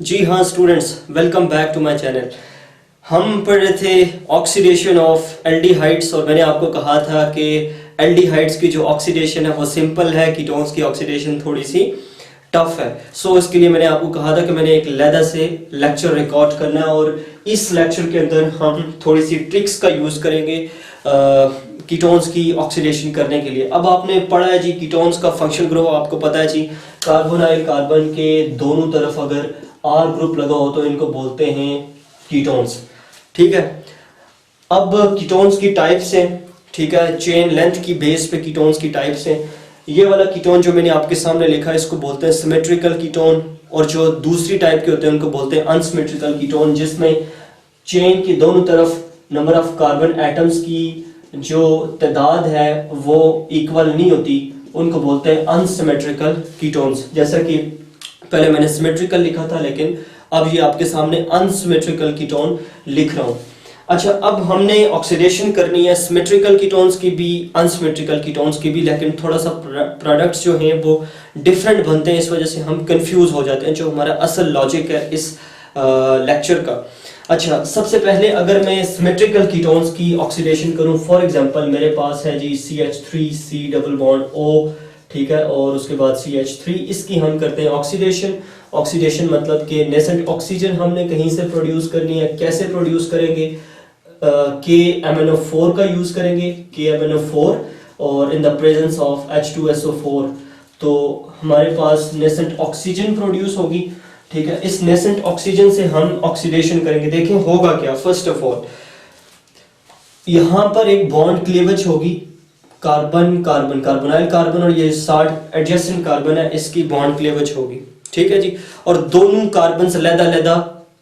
जी हाँ students, welcome back to my channel. हम पढ़ रहे थे ऑक्सीडेशन ऑफ एल्डिहाइड्स और मैंने आपको कहा था कि एल्डिहाइड्स की जो ऑक्सीडेशन है वो सिंपल है, कीटोन्स की ऑक्सीडेशन थोड़ी सी टफ है। सो इसके लिए मैंने आपको कहा था कि मैंने एक लहदा से लेक्चर रिकॉर्ड करना है और इस लेक्चर के अंदर हम थोड़ी सी ट्रिक्स का यूज़ करेंगे कीटोन्स की ऑक्सीडेशन करने के लिए। अब आपने पढ़ा है जी कीटोन्स का फंक्शन ग्रुप, आपको पता है जी कार्बोनाइल कार्बन के दोनों तरफ अगर आर ग्रुप लगा हो तो इनको बोलते हैं कीटोन्स। ठीक है, अब कीटोन्स की टाइप्स हैं, ठीक है, चेन लेंथ की बेस पे कीटोन्स की टाइप्स हैं। ये वाला कीटोन जो मैंने आपके सामने लिखा है इसको बोलते हैं सिमेट्रिकल कीटोन, और जो दूसरी टाइप के होते हैं उनको बोलते हैं अनसिमेट्रिकल कीटोन, जिसमें चेन की दोनों तरफ नंबर ऑफ कार्बन एटम्स की जो तादाद है वो इक्वल नहीं होती, उनको बोलते हैं अनसिमेट्रिकल कीटोन्स। जैसा कि पहले मैंने सिमेट्रिकल लिखा था लेकिन अब ये आपके सामने अनसिमेट्रिकल कीटोन लिख रहा हूं। अच्छा, अब हमने ऑक्सीडेशन करनी है सिमेट्रिकल कीटोन्स की भी, अनसिमेट्रिकल कीटोन्स की भी, लेकिन थोड़ा सा प्रोडक्ट्स जो हैं वो डिफरेंट बनते हैं, इस वजह से हम कंफ्यूज हो जाते हैं, जो हमारा असल लॉजिक है इस लेक्चर का। अच्छा, सबसे पहले अगर मैं सिमेट्रिकल कीटोन्स की ऑक्सीडेशन करूं, फॉर एग्जांपल मेरे पास है जी CH3 C double bond O, ठीक है, और उसके बाद CH3, इसकी हम करते हैं ऑक्सीडेशन। ऑक्सीडेशन मतलब कि नेसेंट ऑक्सीजन हमने कहीं से प्रोड्यूस करनी है। कैसे प्रोड्यूस करेंगे? KMnO4 का यूज करेंगे, KMnO4, और in the presence of H2SO4 तो हमारे पास नेसेंट ऑक्सीजन प्रोड्यूस होगी। ठीक है, इस नेसेंट ऑक्सीजन से हम ऑक्सीडेशन करेंगे। देखें होगा क्या। फर्स्ट ऑफ ऑल यहां पर एक बॉन्ड क्लीवेज होगी, कार्बन कार्बन, कार्बोनाइल कार्बन और ये 60 एडजेसेंट कार्बन है, इसकी बॉन्ड क्लीवेज होगी। ठीक है जी, और दोनों कार्बन से लहदा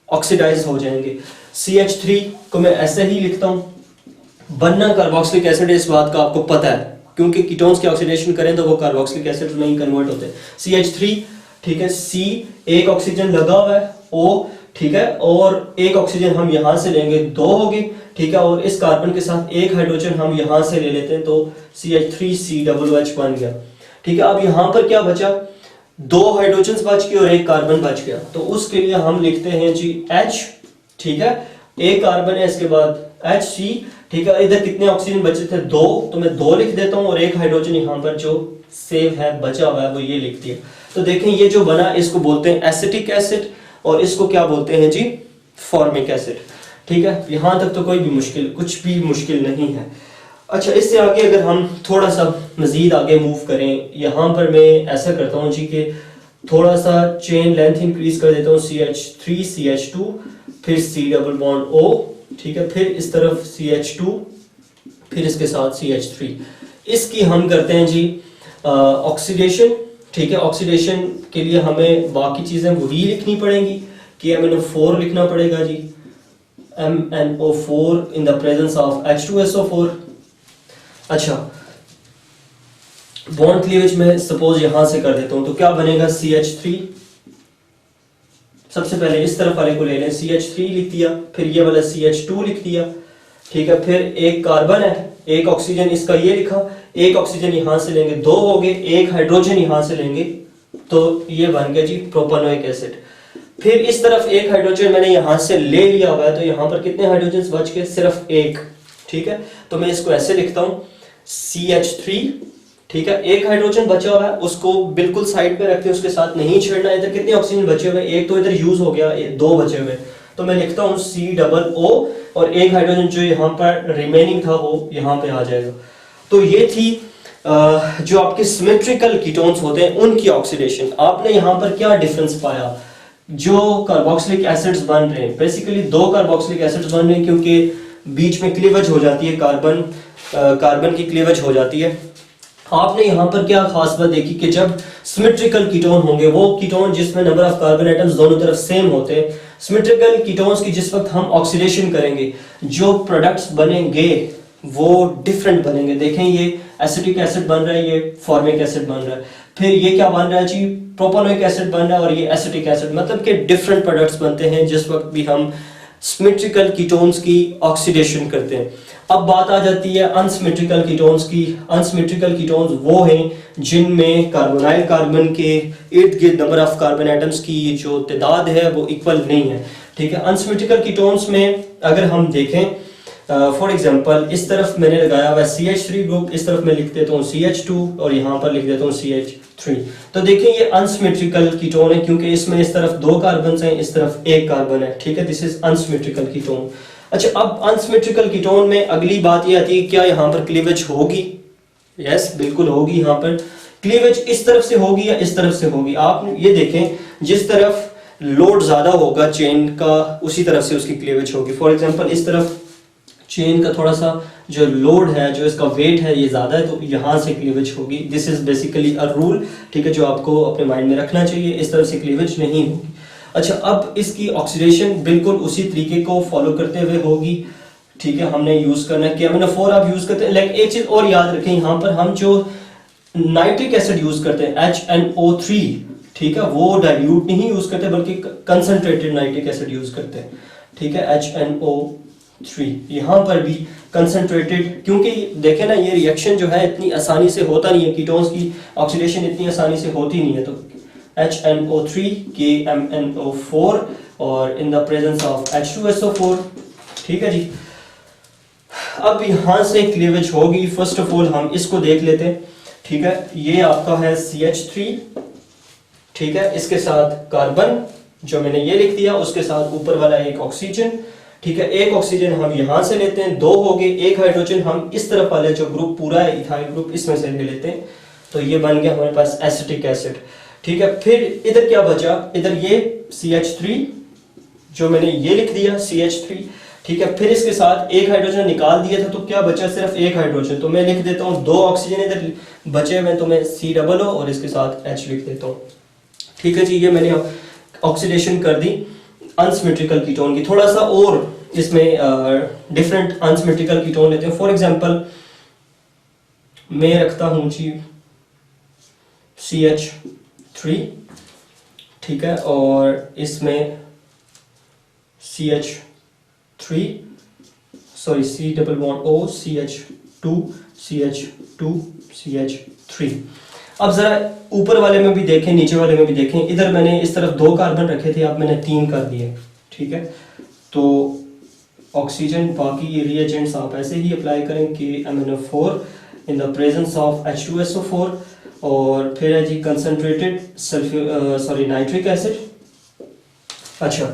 ऑक्सीडाइज हो जाएंगे। CH3 को मैं ऐसे ही लिखता हूं, बनना कार्बोक्सिलिक एसिड है, इस बात का आपको पता है, क्योंकि कीटोन्स की ऑक्सीडेशन करें तो वो कार्बोक्सिलिक एसिड में ही कन्वर्ट होते हैं। CH3, ठीक है, C, एक ऑक्सीजन लगा हुआ है, O, ठीक है, और एक ऑक्सीजन हम यहां से लेंगे, 2 हो गए, ठीक है, और इस कार्बन के साथ एक हाइड्रोजन हम यहां से ले लेते हैं तो CH3COOH बन गया। ठीक है, अब यहां पर क्या बचा? 2 हाइड्रोजन बच गए और एक कार्बन बच गया, तो उसके लिए हम लिखते हैं जी H, ठीक है, एक कार्बन है, इसके बाद HC, ठीक है, इधर कितने ऑक्सीजन बचे थे? 2, तो मैं 2 लिख देता हूं और एक हाइड्रोजन यहां पर जो सेव है, बचा हुआ है, वो ये लिख दिया। तो देखें ये जो बना इसको बोलते हैं एसिटिक एसिड और इसको क्या बोलते हैं जी? Formic acid. ठीक है, यहां तक तो कोई भी कुछ भी मुश्किल नहीं है। अच्छा, इससे आगे अगर हम थोड़ा सा मजीद आगे मूव करें, यहां पर मैं ऐसा करता हूं जी कि थोड़ा सा चेन लेंथ इंक्रीज कर देता हूं, CH3 CH2 फिर C डबल बॉन्ड O, ठीक है, फिर इस तरफ CH2 फिर इसके साथ CH3, इसकी हम करते हैं जी ऑक्सीडेशन। ठीक है, ऑक्सीडेशन के लिए हमें बाकी चीजें वही लिखनी पड़ेंगी, KMnO4 लिखना पड़ेगा जी, MnO4 in the presence of H2SO4। अच्छा, बॉन्ड क्लीवेज में सपोज यहां से कर देता हूं तो क्या बनेगा? CH3, सबसे पहले इस तरफ वाले को ले लें, CH3 लिख दिया, फिर ये वाला CH2 लिख दिया, ठीक है, फिर एक कार्बन है, एक ऑक्सीजन, इसका ये लिखा, एक ऑक्सीजन यहां से लेंगे, 2 हो गए, एक हाइड्रोजन यहां से लेंगे तो ये बन गया जी प्रोपेनोइक एसिड। फिर इस तरफ एक हाइड्रोजन मैंने यहां से ले लिया हुआ है, तो यहां पर कितने हाइड्रोजन बच गए? सिर्फ एक। ठीक है, तो मैं इसको ऐसे लिखता हूं CH3, ठीक है, एक हाइड्रोजन बचा हुआ है, उसको बिल्कुल साइड पे रखते हैं, उसके साथ नहीं छेड़ना। इधर कितने ऑक्सीजन बचे हुए? एक तो इधर यूज हो गया, 2 बचे हुए, तो मैं लिखता हूं C O और एक हाइड्रोजन जो यहाँ पर रिमेनिंग था वो यहाँ पे आ जाएगा। तो ये थी जो आपके सिमेट्रिकल कीटोन्स होते हैं उनकी ऑक्सीडेशन। आपने यहाँ पर क्या डिफरेंस पाया? जो कार्बोक्सिलिक एसिड्स बन रहे हैं, बेसिकली 2 कार्बोक्सिलिक एसिड्स बन रहे हैं, क्योंकि बीच में क्लीवेज हो जाती है, कार्बन की क्लीवेज हो जाती है। आपने यहाँ पर क्या खास बात देखी कि जब सिमेट्रिकल कीटोन होंगे, वो कीटोन जिसमें नंबर ऑफ कार्बन एटम्स दोनों तरफ सेम होते हैं, सिमेट्रिकल कीटोन्स की जिस वक्त हम ऑक्सीडेशन करेंगे, जो प्रोडक्ट्स बनेंगे वो डिफरेंट बनेंगे। देखें ये एसिटिक एसिड बन रहा है, ये फॉर्मिक एसिड बन रहा है, फिर ये क्या बन रहा है जी? प्रोपेनोइक एसिड बन रहा है, और ये एसिटिक एसिड, मतलब कि डिफरेंट प्रोडक्ट्स बनते हैं जिस वक्त भी हम सिमेट्रिकल कीटोन्स की ऑक्सीडेशन करते हैं। अब बात आ जाती है अनसिमेट्रिकल कीटोन्स की। अनसिमेट्रिकल कीटोन्स वो हैं जिनमें कार्बोनाइल कार्बन के इर्द गिर्द नंबर ऑफ कार्बन एटम्स की जो तादाद है वो इक्वल नहीं है, ठीक है। अनसिमेट्रिकल कीटोन्स में अगर हम देखें फॉर एग्जांपल इस तरफ मैंने लगाया हुआ CH3 ग्रुप, इस तरफ मैं लिख देता हूँ CH2 और यहाँ पर लिख देता हूँ CH3। तो देखें ये अनसिमेट्रिकल कीटोन है क्योंकि इसमें इस तरफ 2 कार्बन हैं, इस तरफ 1 कार्बन है, ठीक है। This is unsymmetrical ketone. अच्छा, अब अनसिमेट्रिकल कीटोन में अगली बात ये आती है क्या यहाँ पर क्लीवेज होगी? यस, बिल्कुल होगी। यहाँ पर क्लीवेज इस तरफ से होगी या इस तरफ से होगी? आप ये देखें, जिस तरफ लोड ज्यादा होगा चेन का उसी तरफ से उसकी क्लीवेज होगी। फॉर एग्जांपल इस तरफ चेन का थोड़ा सा जो लोड है, जो इसका वेट है ये ज्यादा है, तो यहाँ से क्लीवेज होगी। This is basically a rule, ठीक है, जो आपको अपने माइंड में रखना चाहिए। इस तरफ से क्लीवेज नहीं होगी। अच्छा, अब इसकी ऑक्सीडेशन बिल्कुल उसी तरीके को फॉलो करते हुए होगी, ठीक है। हमने यूज करना है KMnO4 आप यूज करते हैं। लेकिन एक चीज और याद रखें, यहाँ पर हम जो नाइट्रिक एसिड यूज करते हैं HNO3, ठीक है, वो डाइल्यूट नहीं यूज करते बल्कि कंसंट्रेटेड नाइट्रिक एसिड यूज करते हैं, ठीक है, HNO3। यहाँ पर भी कंसंट्रेटेड, क्योंकि देखें ना ये रिएक्शन जो है इतनी आसानी से होता नहीं है, कीटोन्स की ऑक्सीडेशन इतनी आसानी से होती नहीं है। तो HNO3 KMnO4 और in the presence of H2SO4, ठीक है जी। अब यहाँ से क्लीवेज होगी। फर्स्ट ऑफ ऑल हम इसको देख लेते हैं, ठीक है। ये आपका है CH3, ठीक है, इसके साथ कार्बन जो मैंने ये लिख दिया, उसके साथ ऊपर वाला एक ऑक्सीजन, ठीक है। एक ऑक्सीजन हम यहां से लेते हैं, 2 हो गए। एक हाइड्रोजन हम इस तरफ वाले जो ग्रुप पूरा है इथाइल ग्रुप, इसमें से ले लेते हैं, तो ये बन गया हमारे पास एसिटिक एसिड, ठीक है। फिर इधर क्या बचा? इधर ये CH3 जो मैंने ये लिख दिया CH3, ठीक है। फिर इसके साथ एक हाइड्रोजन निकाल दिया था, तो क्या बचा? सिर्फ एक हाइड्रोजन। तो मैं लिख देता हूँ 2 ऑक्सीजन इधर बचे हुए, तो मैं COO और इसके साथ H लिख देता हूँ, ठीक है जी। ये मैंने ऑक्सीडेशन कर दी अनसिमेट्रिकल कीटोन की। थोड़ा सा और इसमें डिफरेंट अनसिमेट्रिकल कीटोन लेते हैं। फॉर एग्जांपल मैं रखता हूं जी CH3, ठीक है, और इसमें CH3 sorry COO CH2 CH2 CH3। अब जरा ऊपर वाले में भी देखें, नीचे वाले में भी देखें। इधर मैंने इस तरफ 2 कार्बन रखे थे, अब मैंने 3 कर दिए, ठीक है। तो ऑक्सीजन बाकी रिएजेंट्स आप ऐसे ही अप्लाई करें KMnO4 in the presence of H2SO4 और फिर है जी कंसंट्रेटेड नाइट्रिक एसिड। अच्छा,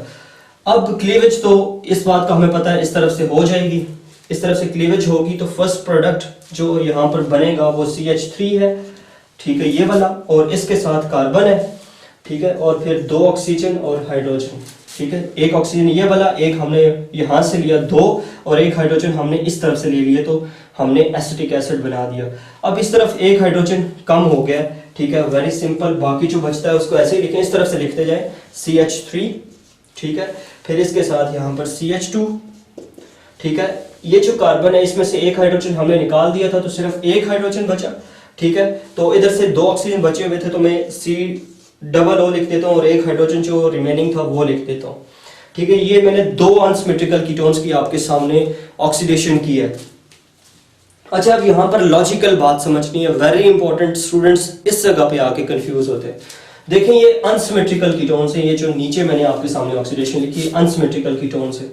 अब क्लीवेज तो इस बात का हमें पता है इस तरफ से हो जाएगी, इस तरफ से क्लीवेज होगी, तो फर्स्ट प्रोडक्ट जो यहाँ पर बनेगा वो CH3 है, ठीक है, ये वाला, और इसके साथ कार्बन है, ठीक है, और फिर 2 ऑक्सीजन और हाइड्रोजन, ठीक है। एक ऑक्सीजन ये वाला, एक हमने यहाँ से लिया 2 और एक हाइड्रोजन हमने इस तरफ से ले लिए, तो हमने एसिटिक एसिड बना दिया। अब इस तरफ एक हाइड्रोजन कम हो गया, ठीक है, वेरी सिंपल। बाकी जो बचता है उसको ऐसे ही लिखें, इस तरफ से लिखते जाए CH3, ठीक है, फिर इसके साथ यहाँ पर CH2, ठीक है। ये जो कार्बन है इसमें से एक हाइड्रोजन हमने निकाल दिया था, तो सिर्फ एक हाइड्रोजन बचा, ठीक है। तो इधर से 2 ऑक्सीजन बचे हुए थे, तो मैं COO लिख देता हूँ और एक हाइड्रोजन जो रिमेनिंग था वो लिख देता हूँ, ठीक है। ये मैंने 2 अनसिमेट्रिकल कीटोन्स की आपके सामने ऑक्सीडेशन की है। अच्छा, अब यहाँ पर लॉजिकल बात समझनी है, वेरी इंपॉर्टेंट। स्टूडेंट्स इस जगह पे आके कंफ्यूज होते हैं। देखें, ये अनसिमेट्रिकल कीटोन्स है, ये जो नीचे मैंने आपके सामने ऑक्सीडेशन लिखी अनसिमेट्रिकल कीटोन्स है।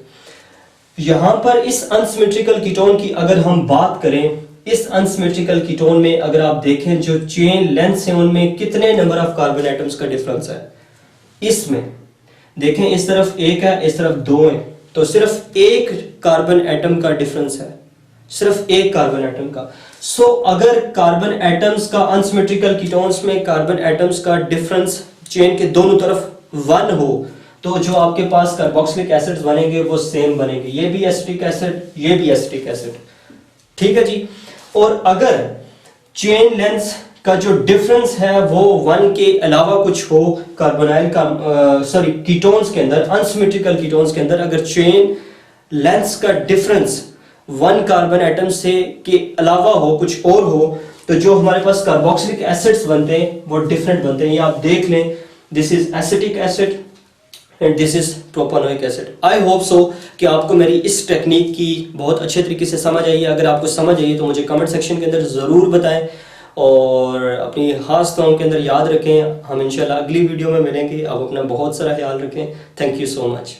यहाँ पर इस अनसिमेट्रिकल कीटोन की अगर हम बात करें, इस अनसिमेट्रिकल कीटोन में अगर आप देखें जो चेन लेंथ है उनमें कितने नंबर ऑफ कार्बन एटम्स का डिफरेंस है। इसमें देखें, इस तरफ 1 है, इस तरफ 2 है, तो सिर्फ 1 कार्बन एटम का डिफरेंस है, सिर्फ 1 कार्बन एटम का। सो अगर कार्बन एटम्स का अनसिमेट्रिकल कीटोन्स में कार्बन एटम्स का डिफरेंस चेन के दोनों तरफ 1 हो, तो जो आपके पास कार्बोक्सिलिक एसिड्स बनेंगे वो सेम बनेंगे, ये भी एसिटिक एसिड, ये भी एसिटिक एसिड, ठीक है जी। और अगर चेन लेंथ का जो डिफरेंस है वो 1 के अलावा कुछ हो, कार्बोनाइल का कीटोन्स के अंदर, अनसिमेट्रिकल कीटोन्स के अंदर अगर चेन लेंथ का डिफरेंस 1 कार्बन एटम से के अलावा हो, कुछ और हो, तो जो हमारे पास कार्बोक्सिलिक एसिड्स बनते हैं वो डिफरेंट बनते हैं। ये आप देख लें, this is acetic acid, and this is propanoic acid. I hope so कि आपको मेरी इस टेक्निक की बहुत अच्छे तरीके से समझ आई है। अगर आपको समझ आई तो मुझे कमेंट सेक्शन के अंदर ज़रूर बताएं और अपनी खास दुआओं के अंदर याद रखें। हम इंशाल्लाह अगली वीडियो में मिलेंगे। आप अपना बहुत सारा ख्याल रखें। Thank you so much.